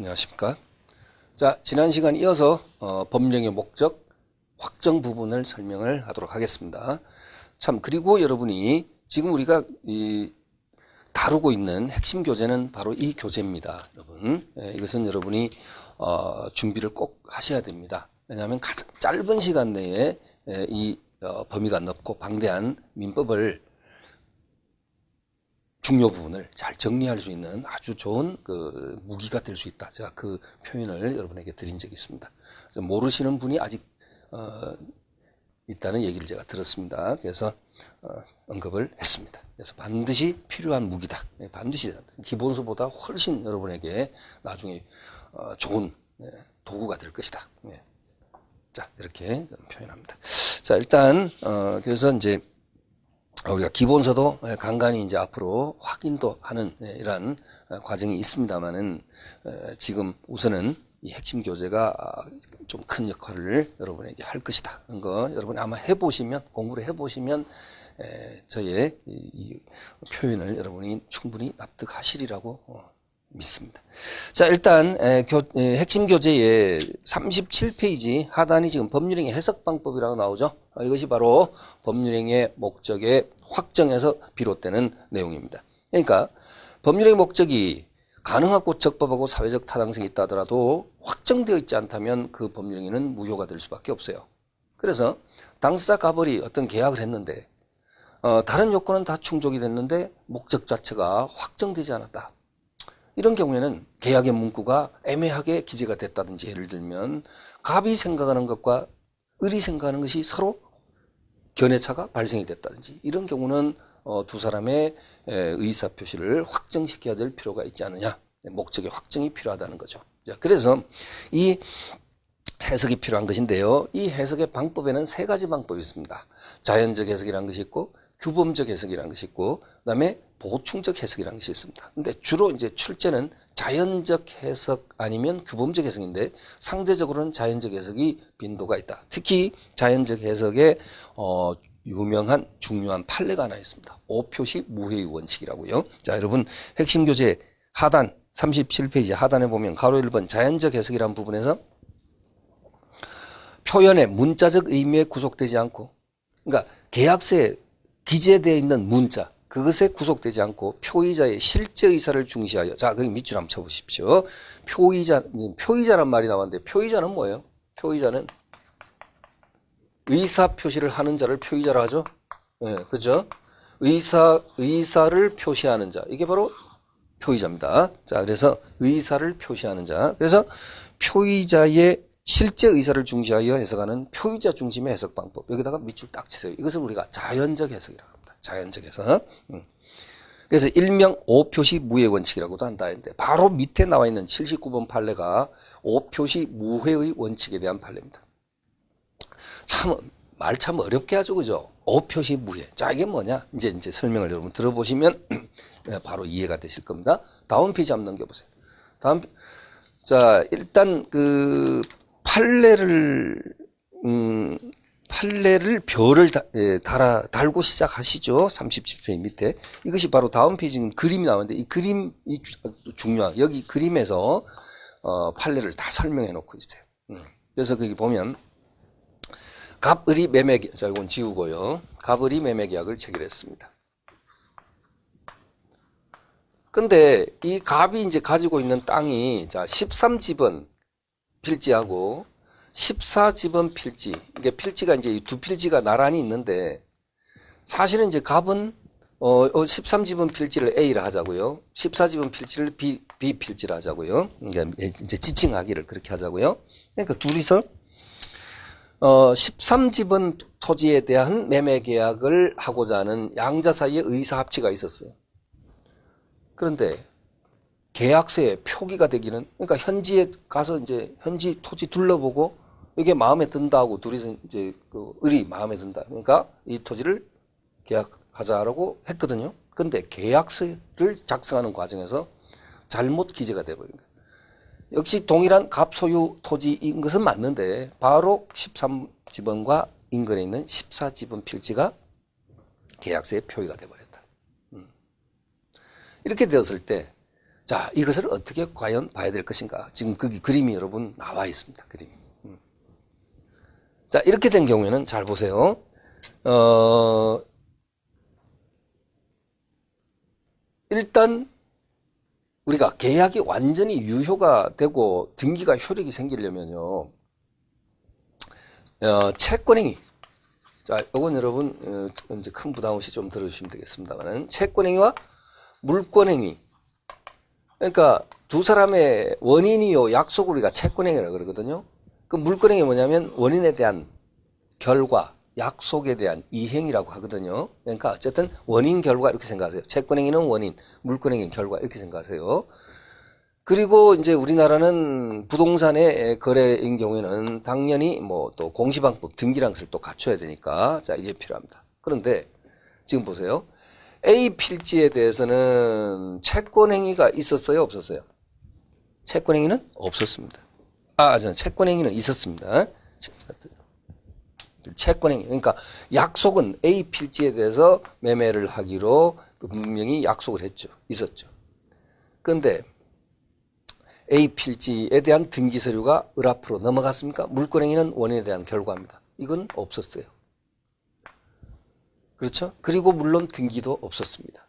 안녕하십니까. 자, 지난 시간 이어서 법령의 목적 확정 부분을 설명을 하도록 하겠습니다. 참, 그리고 여러분이 지금 우리가 다루고 있는 핵심 교재는 바로 이 교재입니다. 여러분, 이것은 여러분이 준비를 꼭 하셔야 됩니다. 왜냐하면 가장 짧은 시간 내에 이 범위가 넓고 방대한 민법을 중요 부분을 잘 정리할 수 있는 아주 좋은 무기가 될 수 있다. 제가 그 표현을 여러분에게 드린 적이 있습니다. 모르시는 분이 아직 있다는 얘기를 제가 들었습니다. 그래서 언급을 했습니다. 그래서 반드시 필요한 무기다. 반드시 기본서보다 훨씬 여러분에게 나중에 좋은 도구가 될 것이다. 자, 이렇게 표현합니다. 자, 일단 그래서 이제 우리가 기본서도 간간히 이제 앞으로 확인도 하는 이러한 과정이 있습니다만은 지금 우선은 이 핵심 교재가 좀 큰 역할을 여러분에게 할 것이다. 그런 거 여러분이 아마 해보시면, 공부를 해보시면 저의 이 표현을 여러분이 충분히 납득하시리라고 믿습니다. 자, 일단 핵심 교재의 37페이지 하단이 지금 법률행위 해석방법이라고 나오죠. 이것이 바로 법률행위의 목적의 확정에서 비롯되는 내용입니다. 그러니까 법률행위 목적이 가능하고 적법하고 사회적 타당성이 있다 하더라도 확정되어 있지 않다면 그 법률행위는 무효가 될 수밖에 없어요. 그래서 당사자 가벌이 어떤 계약을 했는데 다른 요건은 다 충족이 됐는데 목적 자체가 확정되지 않았다. 이런 경우에는 계약의 문구가 애매하게 기재가 됐다든지, 예를 들면 갑이 생각하는 것과 을이 생각하는 것이 서로 견해차가 발생이 됐다든지, 이런 경우는 두 사람의 의사표시를 확정시켜야 될 필요가 있지 않느냐. 목적의 확정이 필요하다는 거죠. 자, 그래서 이 해석이 필요한 것인데요. 이 해석의 방법에는 세 가지 방법이 있습니다. 자연적 해석이라는 것이 있고, 규범적 해석이라는 것이 있고, 그 다음에 보충적 해석이라는 것이 있습니다. 근데 주로 이제 출제는 자연적 해석 아니면 규범적 해석인데, 상대적으로는 자연적 해석이 빈도가 있다. 특히 자연적 해석에 유명한 중요한 판례가 하나 있습니다. 오표시 무회의 원칙이라고요. 자, 여러분 핵심 교재 하단 37페이지 하단에 보면 가로 1번 자연적 해석이라는 부분에서 표현의 문자적 의미에 구속되지 않고, 그러니까 계약서에 기재되어 있는 문자, 그것에 구속되지 않고 표의자의 실제 의사를 중시하여. 자, 거기 밑줄 한번 쳐보십시오. 표의자란 말이 나왔는데, 표의자는 뭐예요? 표의자는 의사 표시를 하는 자를 표의자라 하죠. 네, 그죠? 의사를 표시하는 자. 이게 바로 표의자입니다. 자, 그래서 의사를 표시하는 자. 그래서 표의자의 실제 의사를 중시하여 해석하는 표의자 중심의 해석 방법. 여기다가 밑줄 딱 치세요. 이것을 우리가 자연적 해석이라고 합니다. 자연적 해석. 그래서 일명 오표시 무회 원칙이라고도 한다 했는데, 바로 밑에 나와 있는 79번 판례가 오표시 무회의 원칙에 대한 판례입니다. 말 참 어렵게 하죠, 그죠? 오표시 무회. 자, 이게 뭐냐? 이제 설명을 여러분 들어보시면 바로 이해가 되실 겁니다. 다음 페이지 한번 넘겨보세요. 자, 일단 판례를 별을 달고 시작하시죠. 37페이지 밑에. 이것이 바로 다음 페이지는 그림이 나오는데, 이 그림이 중요한, 여기 그림에서 판례를 다 설명해 놓고 있어요. 그래서 거기 보면 갑을이 매매계약, 자, 이건 지우고요. 갑을이 매매계약을 체결했습니다. 근데 이 갑이 이제 가지고 있는 땅이, 자, 13집은 필지하고 14집은 필지. 이게 필지가 이제 이 두 필지가 나란히 있는데, 사실은 이제 갑은 13집은 필지를 A를 하자고요. 14집은 필지를 B 필지를 하자고요. 그러니까 이제 지칭하기를 그렇게 하자고요. 그러니까 둘이서 13집은 토지에 대한 매매 계약을 하고자 하는 양자 사이에 의사 합치가 있었어요. 그런데 계약서에 표기가 되기는, 그러니까 현지에 가서 이제 현지 토지 둘러보고 이게 마음에 든다고 둘이서 이제 을이 마음에 든다. 그러니까 이 토지를 계약하자라고 했거든요. 근데 계약서를 작성하는 과정에서 잘못 기재가 되어버린 거예요. 역시 동일한 갑 소유 토지인 것은 맞는데, 바로 13지번과 인근에 있는 14지번 필지가 계약서에 표기가 되어버렸다. 이렇게 되었을 때, 자, 이것을 어떻게 과연 봐야 될 것인가? 지금 거기 그림이 여러분 나와 있습니다. 그림이. 자, 이렇게 된 경우에는 잘 보세요. 일단 우리가 계약이 완전히 유효가 되고 등기가 효력이 생기려면요. 채권행위. 자, 이건 여러분 이제 큰 부담 없이 좀 들어주시면 되겠습니다만, 채권행위와 물권행위. 그러니까 두 사람의 원인이요 약속을 우리가 채권행위라고 그러거든요. 그 물권행위 뭐냐면 원인에 대한 결과, 약속에 대한 이행이라고 하거든요. 그러니까 어쨌든 원인, 결과 이렇게 생각하세요. 채권행위는 원인, 물권행위는 결과 이렇게 생각하세요. 그리고 이제 우리나라는 부동산의 거래인 경우에는 당연히 뭐 또 공시방법, 등기란 것을 또 갖춰야 되니까 자, 이게 필요합니다. 그런데 지금 보세요. A 필지에 대해서는 채권행위가 있었어요, 없었어요? 채권행위는 없었습니다. 채권행위는 있었습니다. 채권행위. 그러니까 약속은 A 필지에 대해서 매매를 하기로 분명히 약속을 했죠. 있었죠. 그런데 A 필지에 대한 등기 서류가 을 앞으로 넘어갔습니까? 물권행위는 원인에 대한 결과입니다. 이건 없었어요. 그렇죠? 그리고 물론 등기도 없었습니다.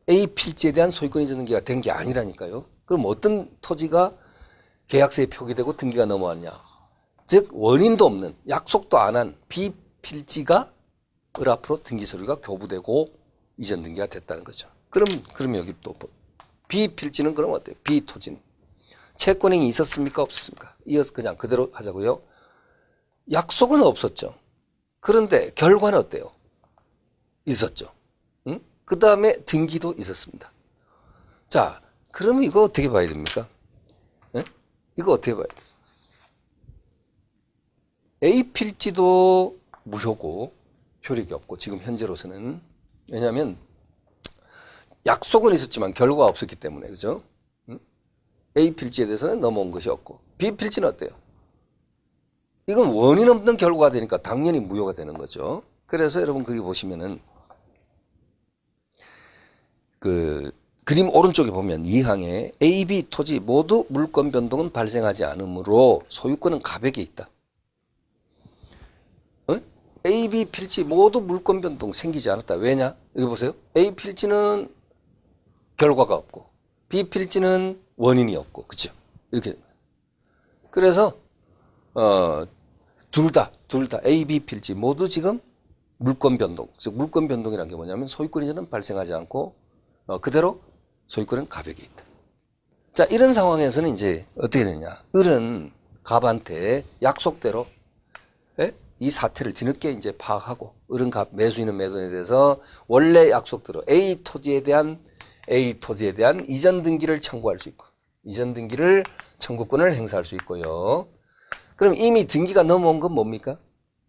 A 필지에 대한 소유권 이전 등기가 된 게 아니라니까요. 그럼 어떤 토지가 계약서에 표기되고 등기가 넘어왔냐? 즉 원인도 없는, 약속도 안 한 B 필지가 을 앞으로 등기 서류가 교부되고 이전 등기가 됐다는 거죠. 그럼 여기 또 B 필지는 그럼 어때요? B 토지는 채권행위 있었습니까? 없었습니까? 이어서 그냥 그대로 하자고요. 약속은 없었죠. 그런데 결과는 어때요? 있었죠. 응? 그 다음에 등기도 있었습니다. 자, 그러면 이거 어떻게 봐야 됩니까? 응? 이거 어떻게 봐야 돼요? A 필지도 무효고 효력이 없고 지금 현재로서는. 왜냐하면 약속은 있었지만 결과가 없었기 때문에. 그죠? A 필지에 대해서는 넘어온 것이 없고 B 필지는 어때요? 이건 원인 없는 결과가 되니까 당연히 무효가 되는 거죠. 그래서 여러분 거기 보시면은 그 그림 오른쪽에 보면 2항에 A, B 토지 모두 물권 변동은 발생하지 않으므로 소유권은 가백에 있다. A, B 필지 모두 물권 변동 생기지 않았다. 왜냐? 여기 보세요. A 필지는 결과가 없고 B 필지는 원인이 없고, 그렇죠? 이렇게. 그래서 둘 다 A, B 필지 모두 지금 물권 변동. 즉 물권 변동이라는 게 뭐냐면 소유권 이전은 발생하지 않고 그대로 소유권은 가백에 있다. 자, 이런 상황에서는 이제 어떻게 되냐? 을은 갑한테 약속대로 이 사태를 뒤늦게 이제 파악하고 을은 갑, 매수인은 매도인에 대해서 원래 약속대로 A 토지에 대한 이전 등기를 청구할 수 있고 이전 등기를 청구권을 행사할 수 있고요. 그럼 이미 등기가 넘어온 건 뭡니까?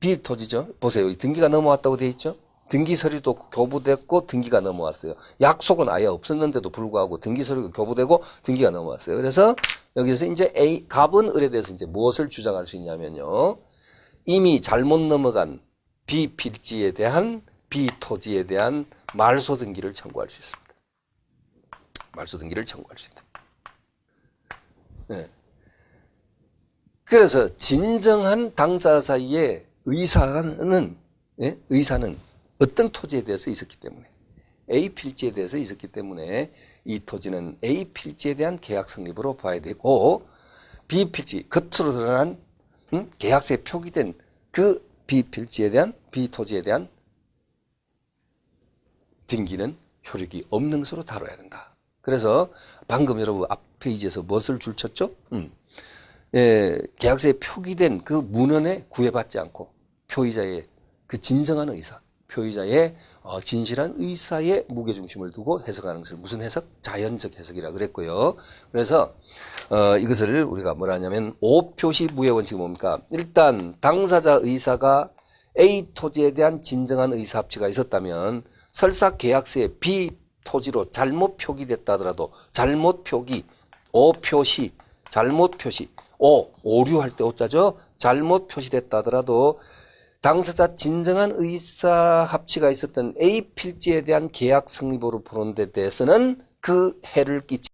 B 토지죠. 보세요. 등기가 넘어왔다고 되어 있죠. 등기 서류도 교부됐고 등기가 넘어왔어요. 약속은 아예 없었는데도 불구하고 등기 서류가 교부되고 등기가 넘어왔어요. 그래서 여기서 이제 갑은 을에 대해서 이제 무엇을 주장할 수 있냐면요. 이미 잘못 넘어간 B 필지에 대한 B 토지에 대한 말소 등기를 청구할 수 있습니다. 말소 등기를 청구할 수 있다. 네. 그래서 진정한 당사 사이에 의사는 어떤 토지에 대해서 있었기 때문에 A 필지에 대해서 있었기 때문에 이 토지는 A 필지에 대한 계약 성립으로 봐야 되고 B 필지 겉으로 드러난 계약서에 표기된 그 B 필지에 대한 B 토지에 대한 등기는 효력이 없는 것으로 다뤄야 된다. 그래서 방금 여러분 앞 페이지에서 무엇을 줄쳤죠? 계약서에 표기된 그 문헌에 구애받지 않고 표의자의 그 진정한 의사, 표의자의 진실한 의사에 무게중심을 두고 해석하는 것을 무슨 해석? 자연적 해석이라고 그랬고요. 그래서 이것을 우리가 뭐라 하냐면 오표시 무효 원칙이 뭡니까? 일단 당사자 의사가 A 토지에 대한 진정한 의사 합치가 있었다면 설사 계약서에 B 토지로 잘못 표기됐다 하더라도 잘못 표기, 오표시, 잘못 표시, 오류할 때 오자죠. 잘못 표시됐다 하더라도 당사자 진정한 의사 합치가 있었던 A 필지에 대한 계약 성립으로 보는 데 대해서는 그 해를 끼치